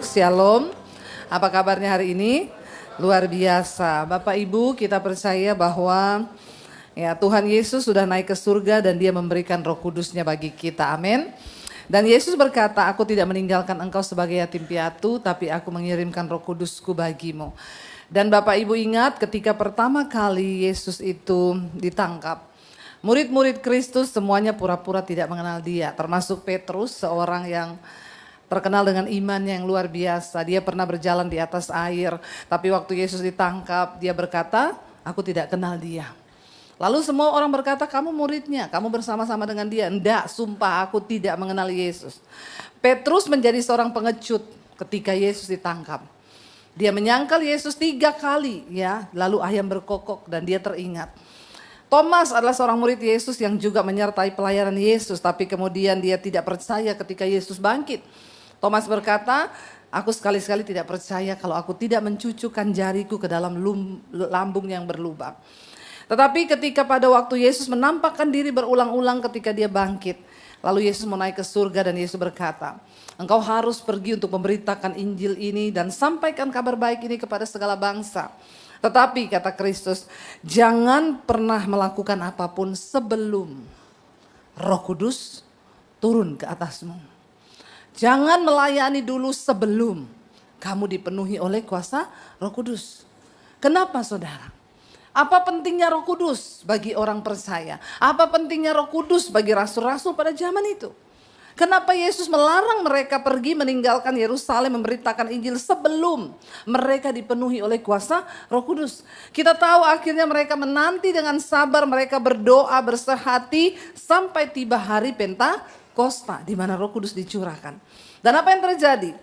Shalom. Apa kabarnya hari ini? Luar biasa. Bapak Ibu, kita percaya bahwa ya Tuhan Yesus sudah naik ke surga dan Dia memberikan Roh Kudus-Nya bagi kita. Amin. Dan Yesus berkata, aku tidak meninggalkan engkau sebagai yatim piatu, tapi aku mengirimkan Roh Kudus-Ku bagimu. Dan Bapak Ibu ingat ketika pertama kali Yesus itu ditangkap, murid-murid Kristus semuanya pura-pura tidak mengenal Dia, termasuk Petrus, seorang yang terkenal dengan imannya yang luar biasa. Dia pernah berjalan di atas air, tapi waktu Yesus ditangkap, dia berkata, aku tidak kenal Dia. Lalu semua orang berkata, kamu muridnya, kamu bersama-sama dengan Dia. Enggak, sumpah aku tidak mengenal Yesus. Petrus menjadi seorang pengecut ketika Yesus ditangkap. Dia menyangkal Yesus 3 kali, ya, lalu ayam berkokok dan dia teringat. Thomas adalah seorang murid Yesus yang juga menyertai pelayanan Yesus, tapi kemudian dia tidak percaya ketika Yesus bangkit. Thomas berkata, aku sekali-sekali tidak percaya kalau aku tidak mencucukkan jariku ke dalam lambung yang berlubang. Tetapi ketika pada waktu Yesus menampakkan diri berulang-ulang ketika dia bangkit, lalu Yesus mau naik ke surga dan Yesus berkata, engkau harus pergi untuk memberitakan Injil ini dan sampaikan kabar baik ini kepada segala bangsa. Tetapi kata Kristus, jangan pernah melakukan apapun sebelum Roh Kudus turun ke atasmu. Jangan melayani dulu sebelum kamu dipenuhi oleh kuasa Roh Kudus. Kenapa saudara? Apa pentingnya Roh Kudus bagi orang percaya? Apa pentingnya Roh Kudus bagi rasul-rasul pada zaman itu? Kenapa Yesus melarang mereka pergi meninggalkan Yerusalem memberitakan Injil sebelum mereka dipenuhi oleh kuasa Roh Kudus? Kita tahu akhirnya mereka menanti dengan sabar, mereka berdoa bersehati sampai tiba hari Pentakosta di mana Roh Kudus dicurahkan. Dan apa yang terjadi?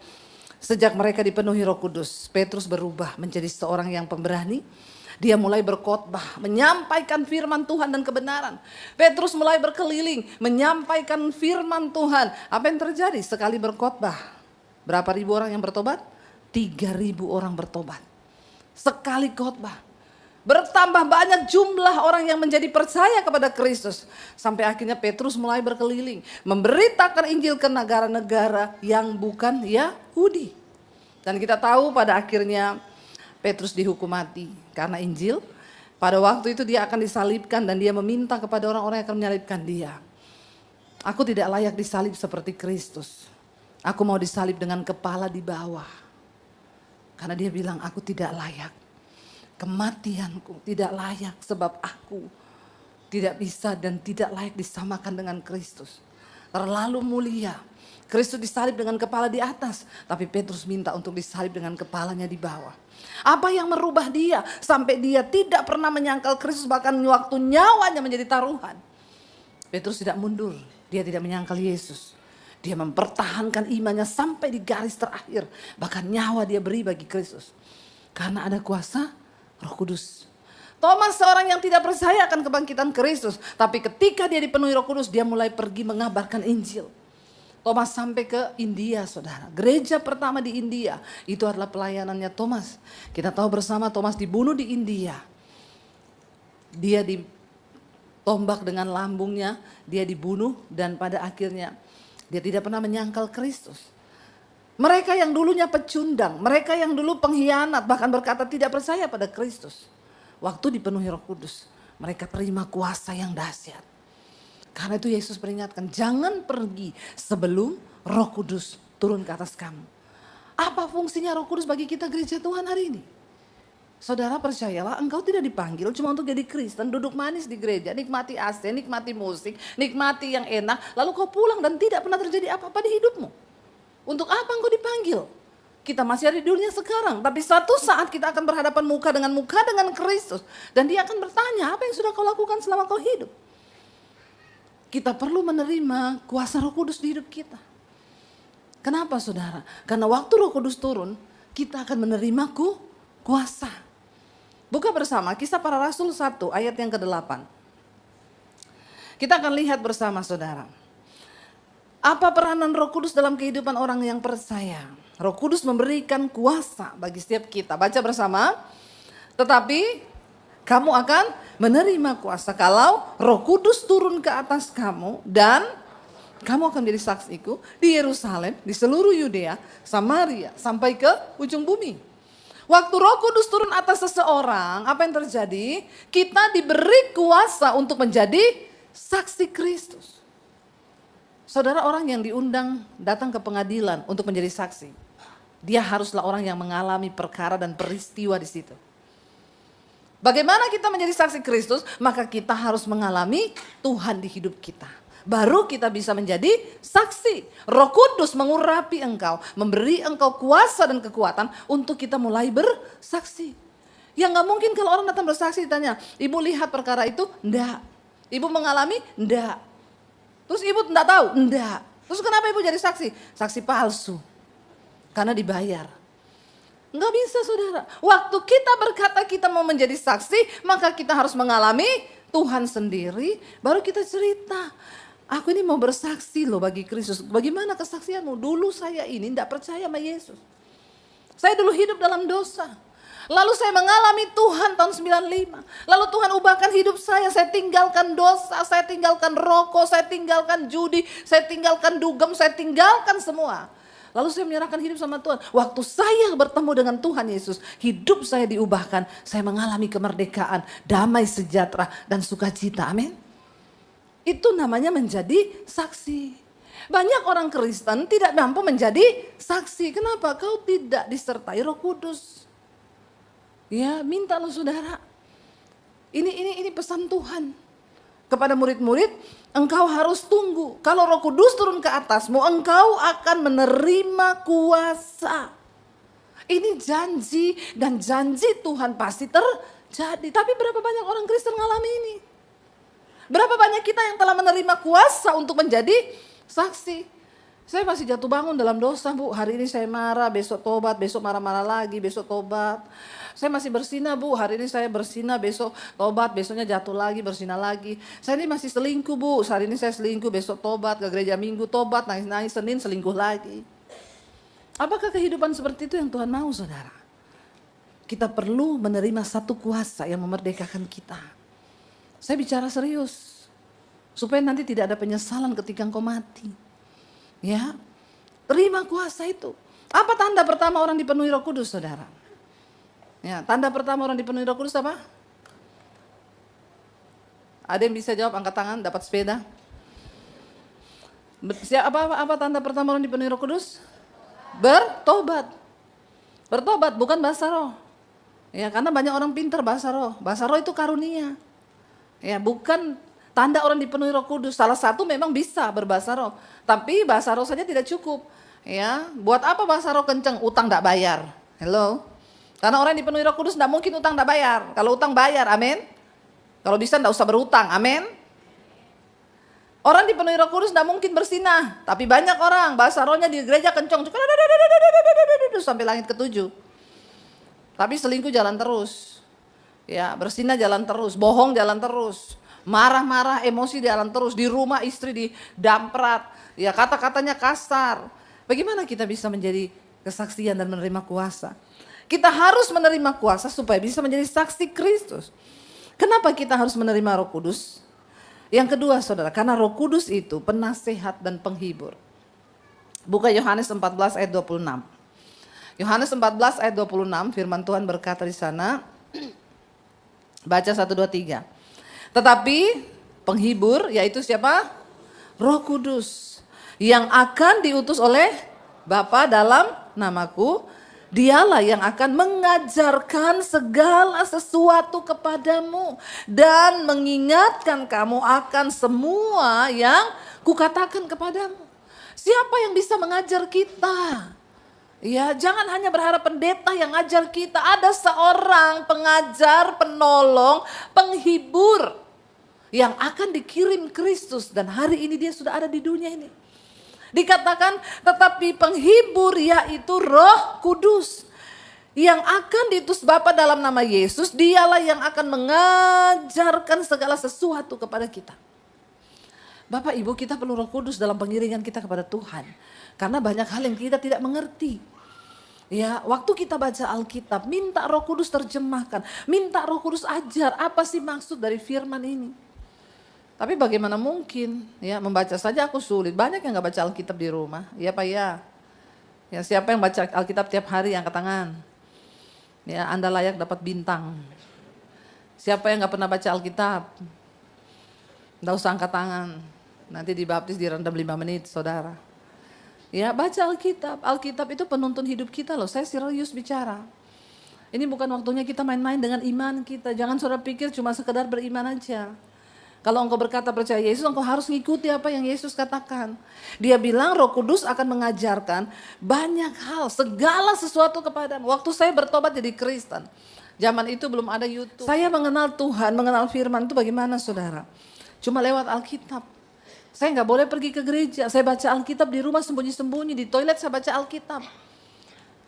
Sejak mereka dipenuhi Roh Kudus, Petrus berubah menjadi seorang yang pemberani. Dia mulai berkhotbah, menyampaikan firman Tuhan dan kebenaran. Petrus mulai berkeliling, menyampaikan firman Tuhan. Apa yang terjadi sekali berkhotbah? Berapa ribu orang yang bertobat? 3.000 orang bertobat. Sekali khotbah. Bertambah banyak jumlah orang yang menjadi percaya kepada Kristus. Sampai akhirnya Petrus mulai berkeliling, memberitakan Injil ke negara-negara yang bukan Yahudi. Dan kita tahu pada akhirnya Petrus dihukum mati karena Injil. Pada waktu itu dia akan disalibkan dan dia meminta kepada orang-orang yang akan menyalibkan dia. Aku tidak layak disalib seperti Kristus. Aku mau disalib dengan kepala di bawah. Karena dia bilang aku tidak layak. Kematianku tidak layak sebab aku tidak bisa dan tidak layak disamakan dengan Kristus. Terlalu mulia. Kristus disalib dengan kepala di atas, tapi Petrus minta untuk disalib dengan kepalanya di bawah. Apa yang merubah dia sampai dia tidak pernah menyangkal Kristus, bahkan waktu nyawanya menjadi taruhan? Petrus tidak mundur, dia tidak menyangkal Yesus. Dia mempertahankan imannya sampai di garis terakhir, bahkan nyawa dia beri bagi Kristus. Karena ada kuasa Roh Kudus. Thomas seorang yang tidak percaya akan kebangkitan Kristus, tapi ketika dia dipenuhi Roh Kudus, dia mulai pergi mengabarkan Injil. Thomas sampai ke India, saudara. Gereja pertama di India itu adalah pelayanannya Thomas. Kita tahu bersama Thomas dibunuh di India. Dia ditombak dengan lambungnya, dia dibunuh dan pada akhirnya dia tidak pernah menyangkal Kristus. Mereka yang dulunya pecundang, mereka yang dulu pengkhianat, bahkan berkata tidak percaya pada Kristus. Waktu dipenuhi Roh Kudus, mereka terima kuasa yang dahsyat. Karena itu Yesus peringatkan, jangan pergi sebelum Roh Kudus turun ke atas kamu. Apa fungsinya Roh Kudus bagi kita gereja Tuhan hari ini? Saudara percayalah, engkau tidak dipanggil cuma untuk jadi Kristen, duduk manis di gereja, nikmati AC, nikmati musik, nikmati yang enak, lalu kau pulang dan tidak pernah terjadi apa-apa di hidupmu. Untuk apa engkau dipanggil? Kita masih ada di dunia sekarang, tapi suatu saat kita akan berhadapan muka dengan Kristus. Dan dia akan bertanya, apa yang sudah kau lakukan selama kau hidup? Kita perlu menerima kuasa Roh Kudus di hidup kita. Kenapa saudara? Karena waktu Roh Kudus turun, kita akan menerima kuasa. Buka bersama Kisah Para Rasul 1 ayat yang ke-8. Kita akan lihat bersama saudara. Apa peranan Roh Kudus dalam kehidupan orang yang percaya? Roh Kudus memberikan kuasa bagi setiap kita. Baca bersama. Tetapi kamu akan menerima kuasa kalau Roh Kudus turun ke atas kamu dan Kamu akan menjadi saksiku di Yerusalem, di seluruh Yudea, Samaria, sampai ke ujung bumi. Waktu Roh Kudus turun atas seseorang, apa yang terjadi? Kita diberi kuasa untuk menjadi saksi Kristus. Saudara, orang yang diundang datang ke pengadilan untuk menjadi saksi, dia haruslah orang yang mengalami perkara dan peristiwa di situ. Bagaimana kita menjadi saksi Kristus? Maka kita harus mengalami Tuhan di hidup kita. Baru kita bisa menjadi saksi. Roh Kudus mengurapi engkau, memberi engkau kuasa dan kekuatan untuk kita mulai bersaksi. Yang gak mungkin kalau orang datang bersaksi ditanya, ibu lihat perkara itu? Enggak. Ibu mengalami? Enggak. Terus ibu enggak tahu? Enggak. Terus kenapa ibu jadi saksi? Saksi palsu. Karena dibayar. Enggak bisa saudara. Waktu kita berkata kita mau menjadi saksi, maka kita harus mengalami Tuhan sendiri. Baru kita cerita. Aku ini mau bersaksi loh bagi Kristus. Bagaimana kesaksianmu? Dulu saya ini tidak percaya sama Yesus. Saya dulu hidup dalam dosa. Lalu saya mengalami Tuhan tahun 95. Lalu Tuhan ubahkan hidup saya. Saya tinggalkan dosa, saya tinggalkan rokok, saya tinggalkan judi, saya tinggalkan dugem, saya tinggalkan semua. Lalu saya menyerahkan hidup sama Tuhan. Waktu saya bertemu dengan Tuhan Yesus, hidup saya diubahkan. Saya mengalami kemerdekaan, damai sejahtera dan sukacita. Amin. Itu namanya menjadi saksi. Banyak orang Kristen tidak mampu menjadi saksi. Kenapa? Kau tidak disertai Roh Kudus. Ya, minta lo saudara. Ini pesan Tuhan kepada murid-murid. Engkau harus tunggu. Kalau Roh Kudus turun ke atasmu, engkau akan menerima kuasa. Ini janji dan janji Tuhan pasti terjadi. Tapi berapa banyak orang Kristen mengalami ini? Berapa banyak kita yang telah menerima kuasa untuk menjadi saksi? Saya masih jatuh bangun dalam dosa, Bu. Hari ini saya marah, besok tobat, besok marah-marah lagi, besok tobat. Saya masih bersinah, Bu. Hari ini saya bersinah, besok tobat, besoknya jatuh lagi, bersinah lagi. Saya ini masih selingkuh, Bu. Hari ini saya selingkuh, besok tobat, ke gereja Minggu tobat, nangis-nangis, Senin selingkuh lagi. Apakah kehidupan seperti itu yang Tuhan mau, saudara? Kita perlu menerima satu kuasa yang memerdekakan kita. Saya bicara serius. Supaya nanti tidak ada penyesalan ketika engkau mati. Ya, terima kuasa itu. Apa tanda pertama orang dipenuhi Roh Kudus, saudara? Ya, tanda pertama orang dipenuhi Roh Kudus apa? Ada yang bisa jawab, angkat tangan, dapat sepeda. Apa tanda pertama orang dipenuhi Roh Kudus? Bertobat. Bertobat, bukan bahasa roh. Ya, karena banyak orang pintar bahasa roh. Bahasa roh itu karunia. Ya, bukan tanda orang dipenuhi Roh Kudus. Salah satu memang bisa berbahasa roh. Tapi bahasa roh saja tidak cukup. Ya, buat apa bahasa roh kenceng? Utang tidak bayar. Hello. Karena orang yang dipenuhi Roh Kudus tidak mungkin utang tidak bayar. Kalau utang bayar, amin. Kalau bisa tidak usah berutang, amin. Orang dipenuhi Roh Kudus tidak mungkin bersinah. Tapi banyak orang bahasa rohnya di gereja kenceng. Sampai langit ketujuh. Tapi selingkuh jalan terus. Ya, bersinah jalan terus. Bohong jalan terus. Marah-marah, emosi jalan terus. Di rumah istri didamprat. Ya, kata-katanya kasar. Bagaimana kita bisa menjadi kesaksian dan menerima kuasa? Kita harus menerima kuasa supaya bisa menjadi saksi Kristus. Kenapa kita harus menerima Roh Kudus? Yang kedua, saudara, karena Roh Kudus itu penasehat dan penghibur. Buka Yohanes 14 ayat 26. Yohanes 14 ayat 26, firman Tuhan berkata di sana. Baca 1, 2, 3. Tetapi penghibur yaitu siapa? Roh Kudus. Yang akan diutus oleh Bapa dalam namaku. Dialah yang akan mengajarkan segala sesuatu kepadamu. Dan mengingatkan kamu akan semua yang kukatakan kepadamu. Siapa yang bisa mengajar kita? Ya, jangan hanya berharap pendeta yang ajar kita. Ada seorang pengajar, penolong, penghibur yang akan dikirim Kristus. Dan hari ini dia sudah ada di dunia ini. Dikatakan tetapi penghibur yaitu Roh Kudus. Yang akan diutus Bapa dalam nama Yesus. Dialah yang akan mengajarkan segala sesuatu kepada kita. Bapak Ibu, kita perlu Roh Kudus dalam pengiringan kita kepada Tuhan. Karena banyak hal yang kita tidak mengerti. Ya, waktu kita baca Alkitab, minta Roh Kudus terjemahkan. Minta Roh Kudus ajar apa sih maksud dari firman ini. Tapi bagaimana mungkin ya, membaca saja aku sulit. Banyak yang gak baca Alkitab di rumah. Ya Pak ya. Ya siapa yang baca Alkitab tiap hari angkat tangan. Ya Anda layak dapat bintang. Siapa yang gak pernah baca Alkitab? Nggak usah angkat tangan. Nanti dibaptis direndam 5 menit saudara. Ya baca Alkitab. Alkitab itu penuntun hidup kita loh. Saya serius bicara. Ini bukan waktunya kita main-main dengan iman kita. Jangan saudara pikir cuma sekedar beriman aja. Kalau engkau berkata percaya Yesus, engkau harus ngikuti apa yang Yesus katakan. Dia bilang Roh Kudus akan mengajarkan banyak hal, segala sesuatu kepadamu. Waktu saya bertobat jadi Kristen, zaman itu belum ada YouTube. Saya mengenal Tuhan, mengenal firman itu bagaimana saudara? Cuma lewat Alkitab. Saya nggak boleh pergi ke gereja, saya baca Alkitab di rumah sembunyi-sembunyi, di toilet saya baca Alkitab.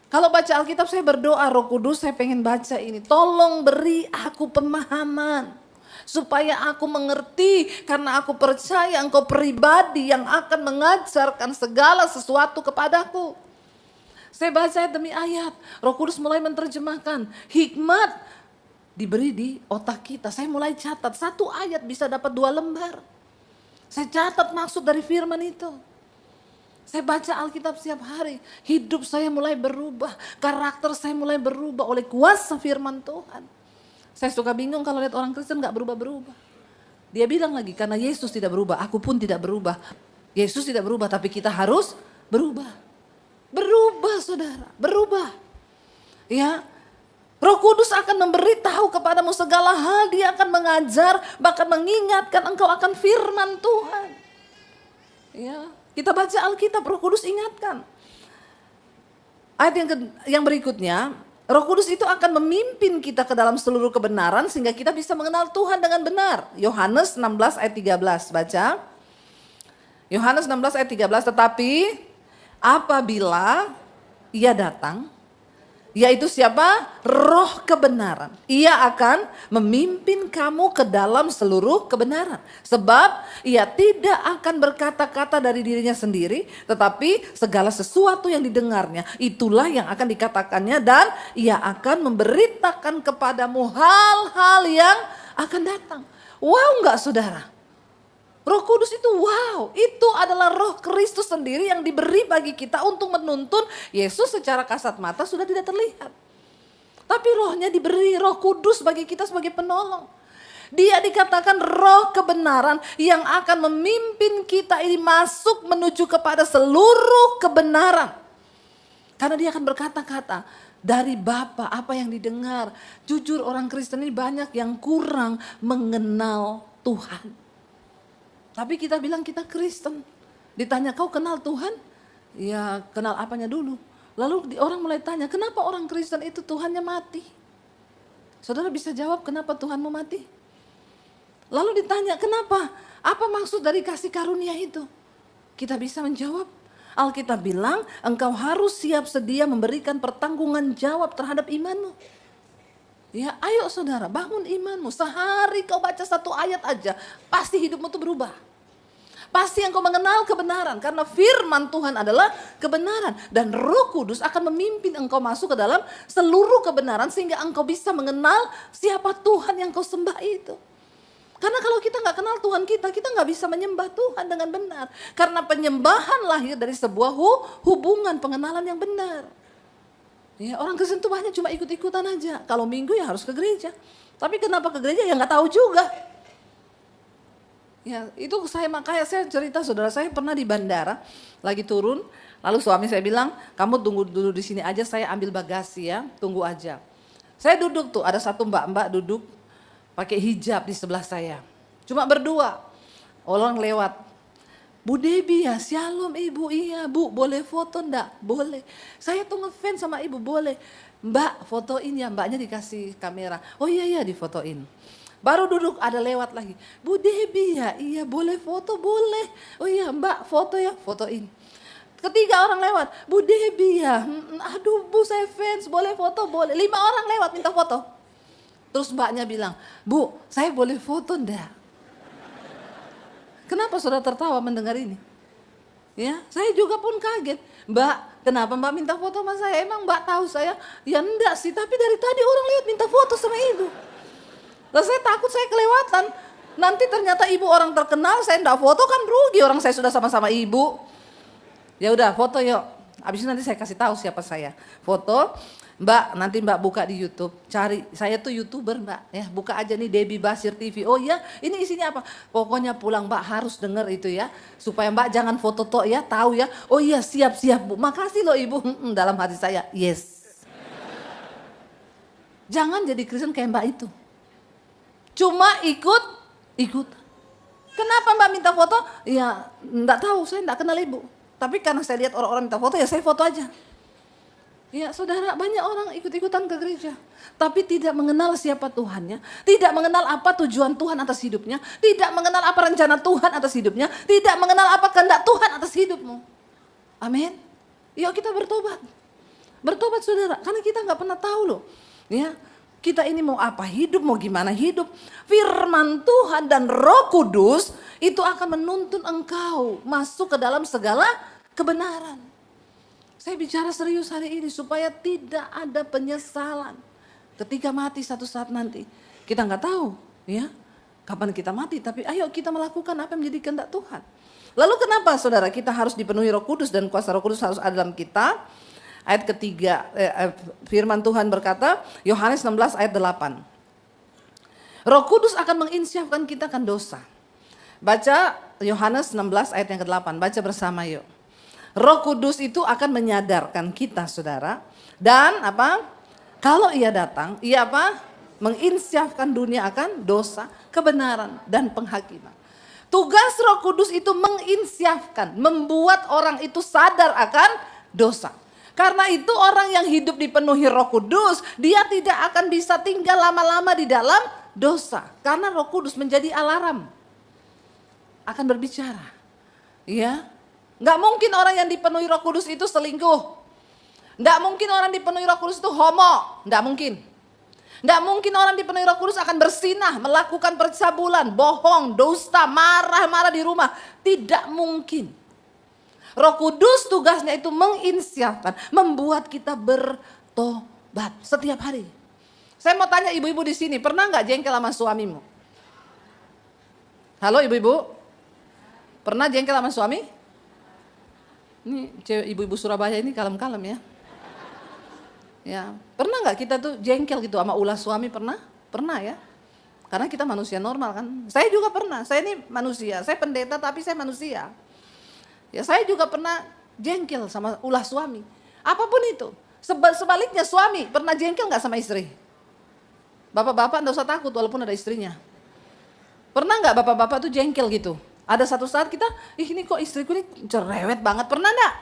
Kalau baca Alkitab saya berdoa, Roh Kudus saya pengen baca ini. Tolong beri aku pemahaman. Supaya aku mengerti, karena aku percaya engkau pribadi yang akan mengajarkan segala sesuatu kepadaku. Saya baca ayat demi ayat, Roh Kudus mulai menerjemahkan. Hikmat diberi di otak kita. Saya mulai catat, 1 ayat bisa dapat 2 lembar. Saya catat maksud dari firman itu. Saya baca Alkitab setiap hari, hidup saya mulai berubah, karakter saya mulai berubah oleh kuasa firman Tuhan. Saya suka bingung kalau lihat orang Kristen gak berubah-berubah. Dia bilang lagi, karena Yesus tidak berubah, aku pun tidak berubah. Yesus tidak berubah, tapi kita harus berubah. Berubah saudara, berubah. Ya, Roh Kudus akan memberitahu kepadamu segala hal. Dia akan mengajar, bahkan mengingatkan engkau akan firman Tuhan. Ya, kita baca Alkitab, Roh Kudus ingatkan. Ayat yang berikutnya, Roh Kudus itu akan memimpin kita ke dalam seluruh kebenaran sehingga kita bisa mengenal Tuhan dengan benar. Yohanes 16 ayat 13, baca. Yohanes 16 ayat 13, tetapi apabila ia datang, yaitu siapa? Roh kebenaran. Ia akan memimpin kamu ke dalam seluruh kebenaran. Sebab ia tidak akan berkata-kata dari dirinya sendiri, tetapi segala sesuatu yang didengarnya, itulah yang akan dikatakannya, dan ia akan memberitakan kepadamu hal-hal yang akan datang. Wow enggak saudara? Roh Kudus itu wow, itu adalah Roh Kristus sendiri yang diberi bagi kita untuk menuntun. Yesus secara kasat mata sudah tidak terlihat. Tapi rohnya diberi, Roh Kudus bagi kita sebagai penolong. Dia dikatakan roh kebenaran yang akan memimpin kita ini masuk menuju kepada seluruh kebenaran. Karena dia akan berkata-kata dari Bapa apa yang didengar. Jujur orang Kristen ini banyak yang kurang mengenal Tuhan. Tapi kita bilang kita Kristen. Ditanya kau kenal Tuhan? Ya kenal apanya dulu. Lalu orang mulai tanya kenapa orang Kristen itu Tuhannya mati? Saudara bisa jawab kenapa Tuhanmu mati? Lalu ditanya kenapa? Apa maksud dari kasih karunia itu? Kita bisa menjawab. Alkitab bilang engkau harus siap sedia memberikan pertanggungan jawab terhadap imanmu. Ya ayo saudara bangun imanmu. Sehari kau baca 1 ayat aja pasti hidupmu tuh berubah. Pasti engkau mengenal kebenaran karena firman Tuhan adalah kebenaran. Dan Roh Kudus akan memimpin engkau masuk ke dalam seluruh kebenaran sehingga engkau bisa mengenal siapa Tuhan yang kau sembah itu. Karena kalau kita gak kenal Tuhan kita gak bisa menyembah Tuhan dengan benar. Karena penyembahan lahir dari sebuah hubungan pengenalan yang benar. Ya, orang Kristen tuh banyak cuma ikut-ikutan aja. Kalau minggu ya harus ke gereja. Tapi kenapa ke gereja ya nggak tahu juga. Ya itu makanya saya cerita saudara saya pernah di bandara lagi turun. Lalu suami saya bilang kamu tunggu dulu di sini aja saya ambil bagasi ya tunggu aja. Saya duduk tuh ada satu mbak-mbak duduk pakai hijab di sebelah saya. Cuma berdua. Orang lewat. Bu Debbie ya, shalom ibu, iya bu boleh foto enggak? Boleh. Saya tuh ngefans sama ibu, boleh. Mbak fotoin ya, mbaknya dikasih kamera. Oh iya difotoin. Baru duduk ada lewat lagi. Bu Debbie ya, iya boleh foto, boleh. Oh iya mbak foto ya, fotoin. Ketiga orang lewat, Bu Debbie ya, aduh bu saya fans, boleh foto, boleh. 5 orang lewat minta foto. Terus mbaknya bilang, bu saya boleh foto enggak? Kenapa saudara tertawa mendengar ini? Ya, saya juga pun kaget. Mbak, kenapa mbak minta foto sama saya? Emang mbak tahu saya? Ya enggak sih, tapi dari tadi orang lihat minta foto sama itu. Lalu saya takut saya kelewatan. Nanti ternyata ibu orang terkenal, saya enggak foto kan rugi, orang saya sudah sama-sama ibu. Ya udah foto yuk. Habis itu nanti saya kasih tahu siapa saya. Foto, Mbak, nanti Mbak buka di YouTube, cari, saya tuh YouTuber Mbak, ya buka aja nih Debbie Basir TV. Oh iya, ini isinya apa? Pokoknya pulang Mbak harus denger itu ya, supaya Mbak jangan foto tok ya, tahu ya. Oh iya siap-siap Bu, makasih loh Ibu. Dalam hati saya, yes. Jangan jadi Kristen kayak Mbak itu. Cuma ikut. Kenapa Mbak minta foto? Ya enggak tahu, saya enggak kenal Ibu. Tapi karena saya lihat orang-orang minta foto, ya saya foto aja. Ya saudara, banyak orang ikut-ikutan ke gereja. Tapi tidak mengenal siapa Tuhannya. Tidak mengenal apa tujuan Tuhan atas hidupnya. Tidak mengenal apa rencana Tuhan atas hidupnya. Tidak mengenal apa kehendak Tuhan atas hidupmu. Amin. Yuk kita bertobat. Bertobat saudara, karena kita nggak pernah tahu loh. Ya, kita ini mau apa hidup, mau gimana hidup. Firman Tuhan dan Roh Kudus itu akan menuntun engkau masuk ke dalam segala kebenaran. Saya bicara serius hari ini supaya tidak ada penyesalan ketika mati satu saat nanti. Kita nggak tahu ya kapan kita mati, tapi ayo kita melakukan apa yang menjadi kehendak Tuhan. Lalu kenapa saudara kita harus dipenuhi Roh Kudus dan kuasa Roh Kudus harus ada dalam kita? Ayat ketiga, firman Tuhan berkata, Yohanes 16 ayat 8. Roh Kudus akan menginsyafkan kita akan dosa. Baca Yohanes 16 ayat yang ke-8, baca bersama yuk. Roh Kudus itu akan menyadarkan kita saudara. Dan apa? Kalau ia datang, ia apa? Menginsyafkan dunia akan dosa, kebenaran dan penghakiman. Tugas Roh Kudus itu menginsyafkan, membuat orang itu sadar akan dosa. Karena itu orang yang hidup dipenuhi Roh Kudus, dia tidak akan bisa tinggal lama-lama di dalam dosa. Karena Roh Kudus menjadi alarm. Akan berbicara. Ya. Nggak mungkin orang yang dipenuhi Roh Kudus itu selingkuh. Nggak mungkin orang dipenuhi Roh Kudus itu homo. Nggak mungkin. Nggak mungkin orang dipenuhi Roh Kudus akan bersinah, melakukan percabulan, bohong, dusta, marah-marah di rumah. Tidak mungkin. Roh Kudus tugasnya itu menginsyafkan, membuat kita bertobat setiap hari. Saya mau tanya ibu-ibu di sini, pernah nggak jengkel sama suamimu? Halo ibu-ibu, pernah jengkel sama suami? Ini cewek ibu-ibu Surabaya ini kalem-kalem ya. Ya, pernah nggak kita tuh jengkel gitu sama ulah suami, pernah? Pernah ya. Karena kita manusia normal kan. Saya juga pernah, saya ini manusia, saya pendeta tapi saya manusia. Ya saya juga pernah jengkel sama ulah suami. Apapun itu. Sebaliknya suami pernah jengkel nggak sama istri? Bapak-bapak nggak usah takut walaupun ada istrinya. Pernah nggak bapak-bapak tuh jengkel gitu? Ada satu saat kita, ini kok istriku ini cerewet banget, pernah enggak?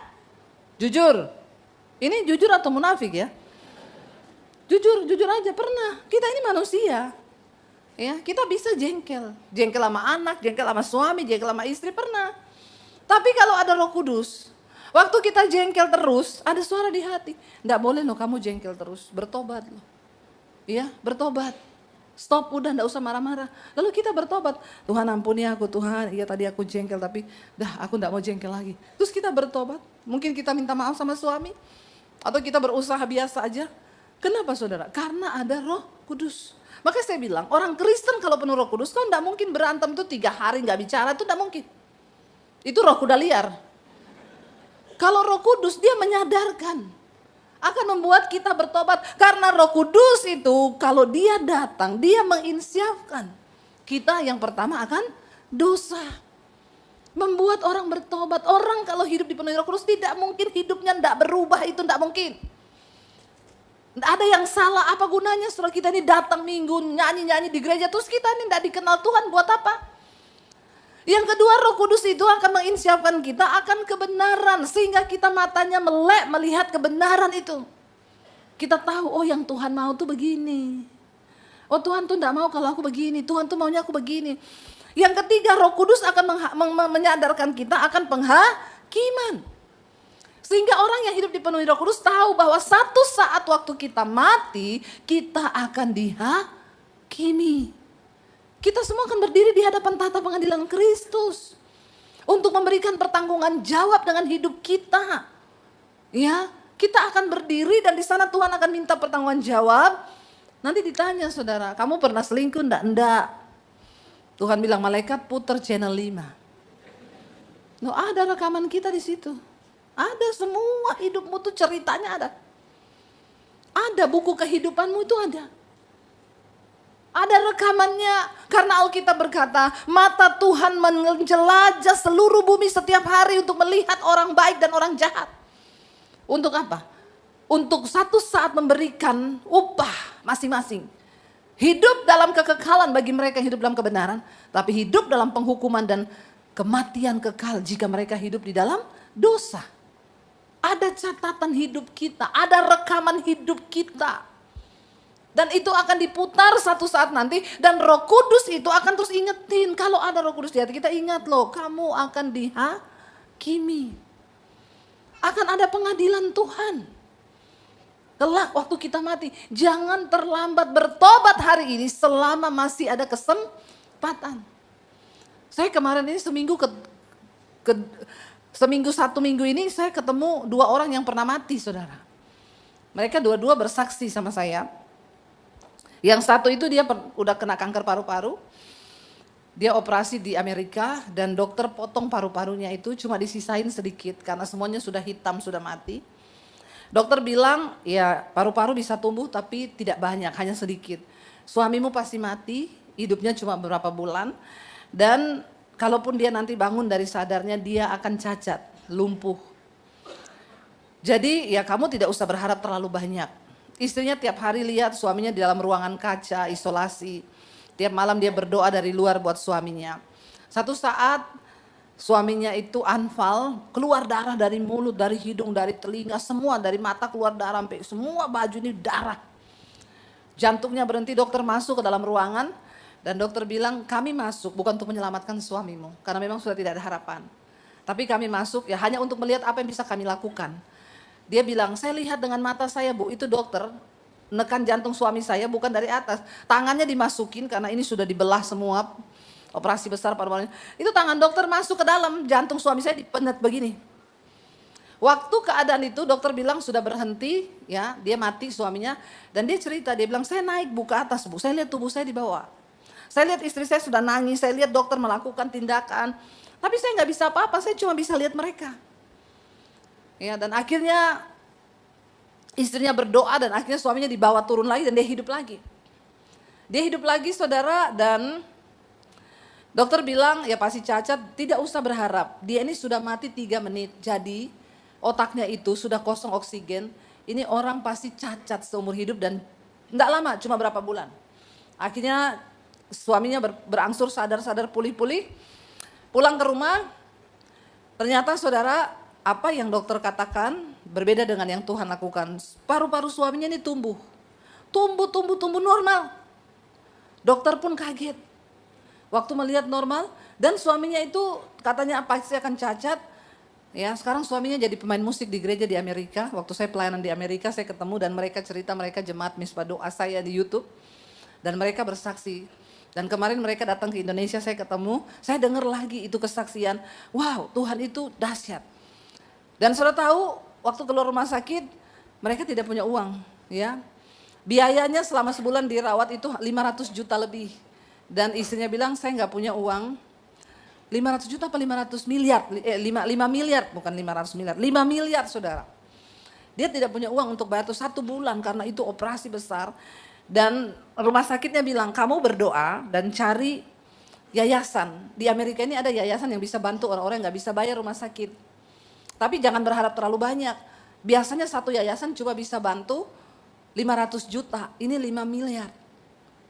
Jujur. Ini jujur atau munafik ya? Jujur aja pernah. Kita ini manusia. Ya, kita bisa jengkel. Jengkel sama anak, jengkel sama suami, jengkel sama istri pernah. Tapi kalau ada Roh Kudus, waktu kita jengkel terus, ada suara di hati. Enggak boleh loh kamu jengkel terus, bertobat loh. Ya, bertobat. Stop, udah enggak usah marah-marah. Lalu kita bertobat. Tuhan ampuni aku Tuhan, iya tadi aku jengkel tapi dah aku enggak mau jengkel lagi. Terus kita bertobat. Mungkin kita minta maaf sama suami. Atau kita berusaha biasa aja. Kenapa saudara? Karena ada Roh Kudus. Maka saya bilang orang Kristen kalau penuh Roh Kudus kau enggak mungkin berantem tuh 3 hari enggak bicara, itu enggak mungkin. Itu roh kuda liar. Kalau Roh Kudus dia menyadarkan. Akan membuat kita bertobat. Karena Roh Kudus itu kalau dia datang, dia menginsyafkan. Kita yang pertama akan dosa. Membuat orang bertobat. Orang kalau hidup dipenuhi Roh Kudus tidak mungkin hidupnya tidak berubah, itu tidak mungkin. Tidak ada yang salah, apa gunanya setelah kita ini datang minggu, nyanyi-nyanyi di gereja, terus kita ini tidak dikenal Tuhan, buat apa? Yang kedua, Roh Kudus itu akan menginsyafkan kita akan kebenaran. Sehingga kita matanya melek melihat kebenaran itu. Kita tahu, oh yang Tuhan mau tuh begini. Oh Tuhan tuh enggak mau kalau aku begini. Tuhan tuh maunya aku begini. Yang ketiga, Roh Kudus akan menyadarkan kita akan penghakiman. Sehingga orang yang hidup dipenuhi Roh Kudus tahu bahwa satu saat waktu kita mati, kita akan dihakimi. Kita semua akan berdiri di hadapan tahta pengadilan Kristus untuk memberikan pertanggungan jawab dengan hidup kita. Ya, kita akan berdiri dan di sana Tuhan akan minta pertanggungan jawab. Nanti ditanya saudara, kamu pernah selingkuh enggak? Enggak. Tuhan bilang malaikat putar channel 5. No, ada rekaman kita di situ. Ada semua hidupmu tuh ceritanya ada. Ada buku kehidupanmu itu ada. Ada rekamannya. Karena Alkitab berkata, mata Tuhan menjelajah seluruh bumi setiap hari untuk melihat orang baik dan orang jahat. Untuk apa? Untuk satu saat memberikan upah masing-masing. Hidup dalam kekekalan bagi mereka yang hidup dalam kebenaran. Tapi hidup dalam penghukuman dan kematian kekal jika mereka hidup di dalam dosa. Ada catatan hidup kita, ada rekaman hidup kita. Dan itu akan diputar satu saat nanti. Dan Roh Kudus itu akan terus ingetin. Kalau ada Roh Kudus di hati kita, ingat loh, kamu akan dihakimi. Akan ada pengadilan Tuhan. Kelak waktu kita mati, jangan terlambat bertobat hari ini selama masih ada kesempatan. Saya kemarin ini satu minggu ini saya ketemu 2 orang yang pernah mati, saudara. Mereka dua-dua bersaksi sama saya. Yang satu itu dia udah kena kanker paru-paru. Dia operasi di Amerika dan dokter potong paru-parunya itu cuma disisain sedikit karena semuanya sudah hitam, sudah mati. Dokter bilang ya paru-paru bisa tumbuh tapi tidak banyak, hanya sedikit. Suamimu pasti mati, hidupnya cuma beberapa bulan. Dan kalaupun dia nanti bangun dari sadarnya dia akan cacat, lumpuh. Jadi ya kamu tidak usah berharap terlalu banyak. Istrinya tiap hari lihat suaminya di dalam ruangan kaca, isolasi. Tiap malam dia berdoa dari luar buat suaminya. Satu saat suaminya itu anfal, keluar darah dari mulut, dari hidung, dari telinga, semua dari mata keluar darah, sampai semua baju ini darah. Jantungnya berhenti, dokter masuk ke dalam ruangan dan dokter bilang kami masuk bukan untuk menyelamatkan suamimu karena memang sudah tidak ada harapan. Tapi kami masuk ya hanya untuk melihat apa yang bisa kami lakukan. Dia bilang, saya lihat dengan mata saya Bu, itu dokter menekan jantung suami saya bukan dari atas. Tangannya dimasukin karena ini sudah dibelah semua, operasi besar paru-parunya. Itu tangan dokter masuk ke dalam jantung suami saya dipenet begini. Waktu keadaan itu dokter bilang sudah berhenti, ya dia mati suaminya. Dan dia cerita, dia bilang saya naik Bu ke atas Bu, saya lihat tubuh saya di bawah. Saya lihat istri saya sudah nangis, saya lihat dokter melakukan tindakan. Tapi saya nggak bisa apa-apa, saya cuma bisa lihat mereka. Ya, dan akhirnya istrinya berdoa dan akhirnya suaminya dibawa turun lagi dan dia hidup lagi. Dia hidup lagi saudara dan dokter bilang ya pasti cacat, tidak usah berharap. Dia ini sudah mati 3 menit jadi otaknya itu sudah kosong oksigen. Ini orang pasti cacat seumur hidup dan enggak lama cuma berapa bulan. Akhirnya suaminya berangsur sadar-sadar pulih-pulih. Pulang ke rumah ternyata saudara apa yang dokter katakan berbeda dengan yang Tuhan lakukan. Paru-paru suaminya ini tumbuh normal. Dokter pun kaget waktu melihat normal dan suaminya itu katanya pasti akan cacat. Ya, sekarang suaminya jadi pemain musik di gereja di Amerika. Waktu saya pelayanan di Amerika saya ketemu dan mereka cerita mereka jemaat Misbah Doa saya di YouTube dan mereka bersaksi. Dan kemarin mereka datang ke Indonesia, saya ketemu, saya dengar lagi itu kesaksian. Wow, Tuhan itu dahsyat. Dan saudara tahu waktu keluar rumah sakit mereka tidak punya uang, ya. Biayanya selama sebulan dirawat itu 500 juta lebih. Dan istrinya bilang saya nggak punya uang. 500 juta apa 500 miliar? 5 miliar bukan 500 miliar, 5 miliar saudara. Dia tidak punya uang untuk bayar itu 1 bulan karena itu operasi besar. Dan rumah sakitnya bilang kamu berdoa dan cari yayasan. Di Amerika ini ada yayasan yang bisa bantu orang-orang yang nggak bisa bayar rumah sakit. Tapi jangan berharap terlalu banyak. Biasanya satu yayasan cuma bisa bantu 500 juta. Ini 5 miliar.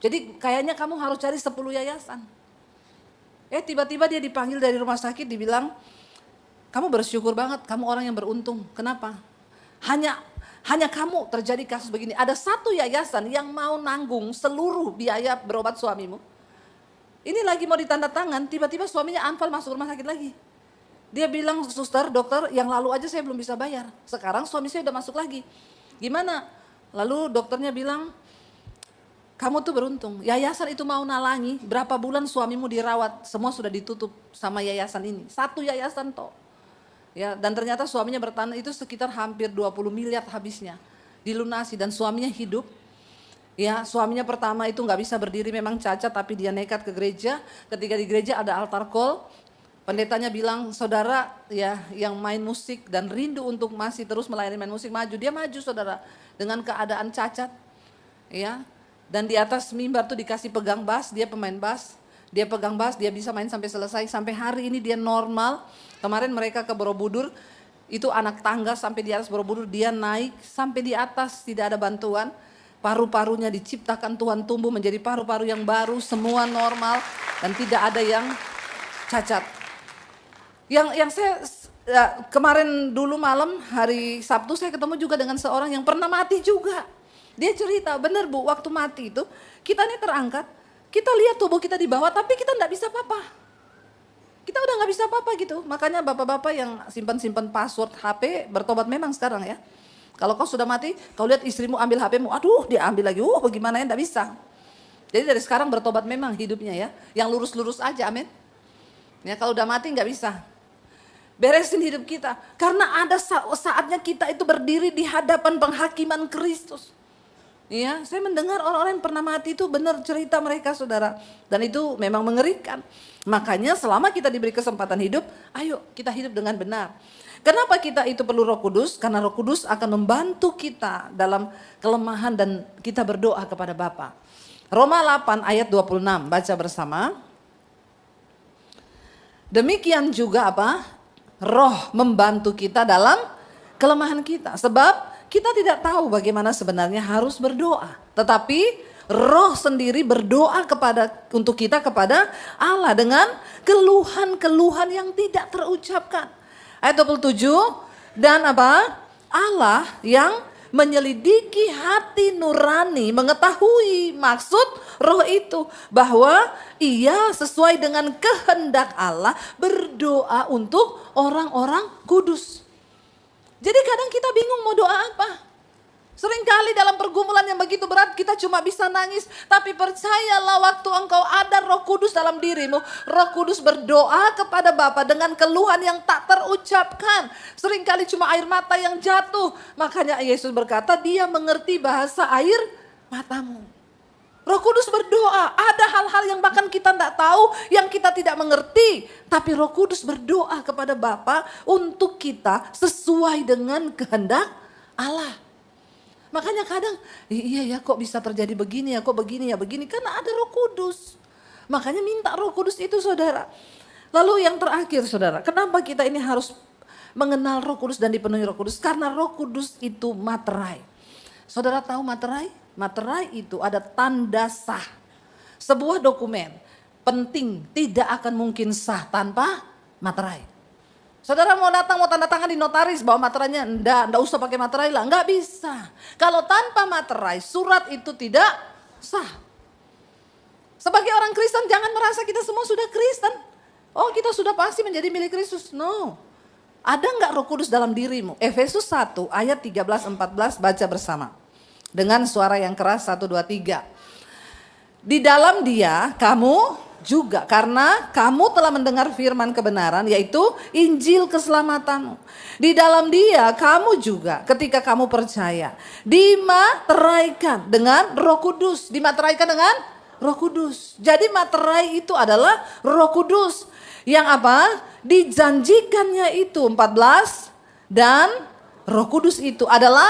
Jadi kayaknya kamu harus cari 10 yayasan. Tiba-tiba dia dipanggil dari rumah sakit dibilang, kamu bersyukur banget, kamu orang yang beruntung. Kenapa? Hanya kamu terjadi kasus begini. Ada satu yayasan yang mau nanggung seluruh biaya berobat suamimu. Ini lagi mau ditanda tangan, tiba-tiba suaminya anfal masuk rumah sakit lagi. Dia bilang, suster, dokter, yang lalu aja saya belum bisa bayar. Sekarang suami saya udah masuk lagi. Gimana? Lalu dokternya bilang, kamu tuh beruntung. Yayasan itu mau nalangi, berapa bulan suamimu dirawat, semua sudah ditutup sama yayasan ini. Satu yayasan toh. Ya, dan ternyata suaminya bertahan itu sekitar hampir 20 miliar habisnya. Dilunasi dan suaminya hidup. Ya, suaminya pertama itu nggak bisa berdiri, memang cacat, tapi dia nekat ke gereja. Ketika di gereja ada altar call, pendetanya bilang, saudara ya yang main musik dan rindu untuk masih terus melayani main musik, maju. Dia maju saudara, dengan keadaan cacat. Ya, dan di atas mimbar tuh dikasih pegang bass, dia pemain bass. Dia pegang bass, dia bisa main sampai selesai. Sampai hari ini dia normal. Kemarin mereka ke Borobudur, itu anak tangga sampai di atas Borobudur, dia naik sampai di atas, tidak ada bantuan. Paru-parunya diciptakan Tuhan tumbuh menjadi paru-paru yang baru, semua normal dan tidak ada yang cacat. Yang saya kemarin dulu malam hari Sabtu saya ketemu juga dengan seorang yang pernah mati juga. Dia cerita, benar Bu, waktu mati itu kita ini terangkat, kita lihat tubuh kita di bawah tapi kita enggak bisa apa-apa. Kita udah nggak bisa apa-apa gitu. Makanya bapak-bapak yang simpan-simpan password HP bertobat memang sekarang ya. Kalau kau sudah mati, kau lihat istrimu ambil HPmu, aduh dia ambil lagi, bagaimana ya, enggak bisa. Jadi dari sekarang bertobat memang hidupnya ya, yang lurus-lurus aja, amin. Ya kalau udah mati nggak bisa. Beresin hidup kita, karena ada saatnya kita itu berdiri di hadapan penghakiman Kristus. Ya, saya mendengar orang-orang yang pernah mati itu benar cerita mereka saudara, dan itu memang mengerikan. Makanya selama kita diberi kesempatan hidup, ayo kita hidup dengan benar. Kenapa kita itu perlu Roh Kudus? Karena Roh Kudus akan membantu kita dalam kelemahan dan kita berdoa kepada Bapa. Roma 8 ayat 26, baca bersama. Demikian juga apa? Roh membantu kita dalam kelemahan kita. Sebab kita tidak tahu bagaimana sebenarnya harus berdoa. Tetapi Roh sendiri berdoa untuk kita kepada Allah dengan keluhan-keluhan yang tidak terucapkan. Ayat 27, dan apa? Allah yang menyelidiki hati nurani mengetahui maksud Roh itu, bahwa ia sesuai dengan kehendak Allah berdoa untuk orang-orang kudus. Jadi kadang kita bingung mau doa apa. Seringkali dalam pergumulan yang begitu berat kita cuma bisa nangis. Tapi percayalah, waktu engkau ada Roh Kudus dalam dirimu, Roh Kudus berdoa kepada Bapa dengan keluhan yang tak terucapkan. Seringkali cuma air mata yang jatuh. Makanya Yesus berkata, dia mengerti bahasa air matamu. Roh Kudus berdoa, ada hal-hal yang bahkan kita tidak tahu, yang kita tidak mengerti. Tapi Roh Kudus berdoa kepada Bapa untuk kita sesuai dengan kehendak Allah. Makanya kadang, iya ya kok bisa terjadi begini ya, kok begini ya begini. Karena ada Roh Kudus. Makanya minta Roh Kudus itu saudara. Lalu yang terakhir saudara, kenapa kita ini harus mengenal Roh Kudus dan dipenuhi Roh Kudus? Karena Roh Kudus itu materai. Saudara tahu materai? Materai itu ada tanda sah. Sebuah dokumen penting tidak akan mungkin sah tanpa materai. Saudara mau datang, mau tanda tangan di notaris, bawa materainya, enggak usah pakai materai lah, enggak bisa. Kalau tanpa materai, surat itu tidak sah. Sebagai orang Kristen jangan merasa kita semua sudah Kristen. Oh kita sudah pasti menjadi milik Kristus, no. Ada enggak Roh Kudus dalam dirimu? Efesus 1 ayat 13-14 baca bersama. Dengan suara yang keras, 1, 2, 3. Di dalam dia kamu juga, karena kamu telah mendengar firman kebenaran, yaitu Injil keselamatanmu. Di dalam dia kamu juga ketika kamu percaya dimateraikan dengan Roh Kudus. Dimateraikan dengan Roh Kudus. Jadi materai itu adalah Roh Kudus. Yang apa? Dijanjikannya itu 14, dan Roh Kudus itu adalah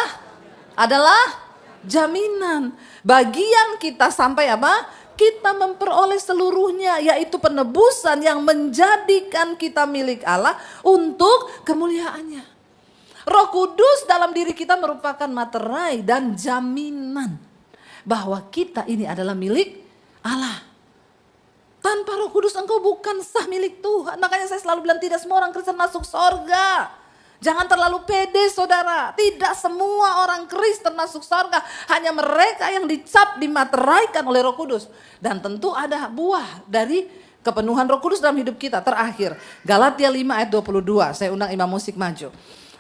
jaminan bagian kita sampai apa? Kita memperoleh seluruhnya, yaitu penebusan yang menjadikan kita milik Allah untuk kemuliaannya. Roh Kudus dalam diri kita merupakan materai dan jaminan bahwa kita ini adalah milik Allah. Tanpa Roh Kudus engkau bukan sah milik Tuhan. Makanya saya selalu bilang tidak semua orang Kristen masuk surga. Jangan terlalu pede saudara. Tidak semua orang Kristen masuk surga. Hanya mereka yang dicap, dimateraikan oleh Roh Kudus. Dan tentu ada buah dari kepenuhan Roh Kudus dalam hidup kita. Terakhir, Galatia 5 ayat 22. Saya undang imam musik maju.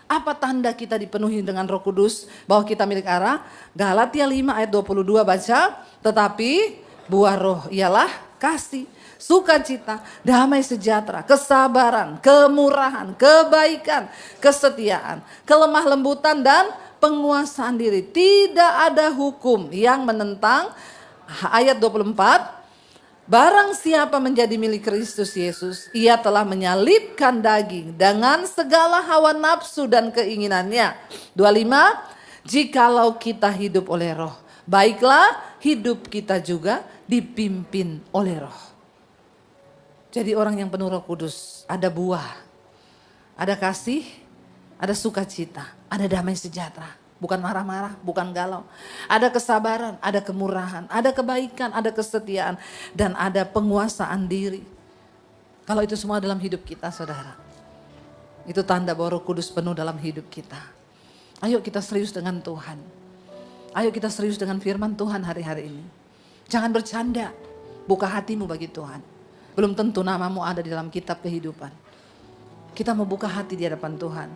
Apa tanda kita dipenuhi dengan Roh Kudus bahwa kita milik Allah? Galatia 5 ayat 22 baca. Tetapi buah roh ialah kasih, sukacita, damai sejahtera, kesabaran, kemurahan, kebaikan, kesetiaan, kelemah lembutan, dan penguasaan diri. Tidak ada hukum yang menentang ayat 24. Barang siapa menjadi milik Kristus Yesus, ia telah menyalibkan daging dengan segala hawa nafsu dan keinginannya. 25, jikalau kita hidup oleh roh, baiklah hidup kita juga dipimpin oleh roh. Jadi orang yang penuh Roh Kudus, ada buah, ada kasih, ada sukacita, ada damai sejahtera. Bukan marah-marah, bukan galau. Ada kesabaran, ada kemurahan, ada kebaikan, ada kesetiaan, dan ada penguasaan diri. Kalau itu semua dalam hidup kita, saudara, itu tanda bahwa Roh Kudus penuh dalam hidup kita. Ayo kita serius dengan Tuhan. Ayo kita serius dengan firman Tuhan hari-hari ini. Jangan bercanda, buka hatimu bagi Tuhan. Belum tentu namamu ada di dalam kitab kehidupan. Kita mau buka hati di hadapan Tuhan.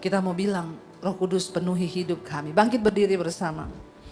Kita mau bilang, Roh Kudus penuhi hidup kami. Bangkit berdiri bersama.